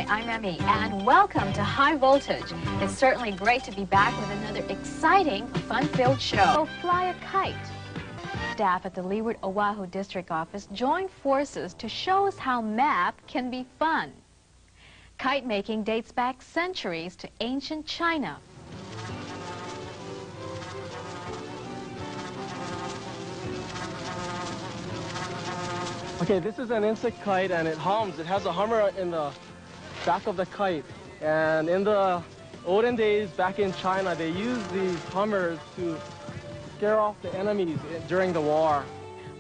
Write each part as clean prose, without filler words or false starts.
Hi, I'm Emmy, and welcome to High Voltage. It's certainly great to be back with another exciting, fun-filled show. So fly a kite. Staff at the Leeward, Oahu District Office joined forces to show us how math can be fun. Kite making dates back centuries to ancient China. Okay, this is an insect kite and it hums. It has a hummer in the back of the kite. And in the olden days back in China, they used these hummers to scare off the enemies during the war.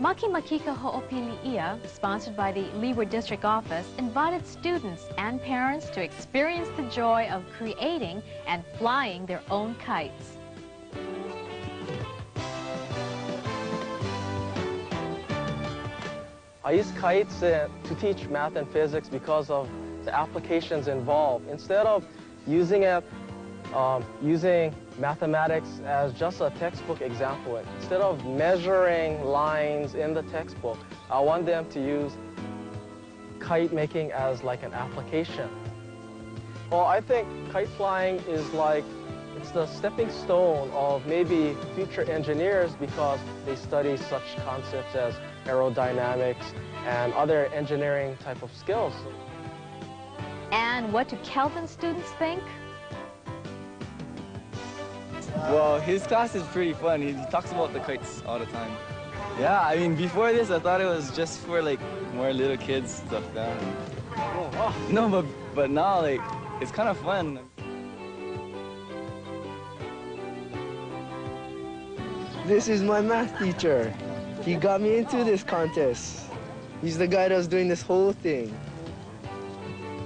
Makemakika Ho'opili'ia, sponsored by the Leeward District Office, invited students and parents to experience the joy of creating and flying their own kites. I use kites to teach math and physics because of the applications involved. Instead of using mathematics as just a textbook example, instead of measuring lines in the textbook, I want them to use kite making as like an application. Well, I think kite flying is it's the stepping stone of maybe future engineers because they study such concepts as aerodynamics and other engineering type of skills. And what do Kelvin students think? Well, his class is pretty fun. He talks about the kites all the time. Yeah, I mean, before this, I thought it was just for like more little kids stuff. No, but now like it's kind of fun. This is my math teacher. He got me into this contest. He's the guy that was doing this whole thing.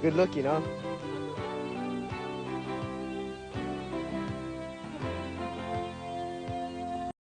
Good luck, you know?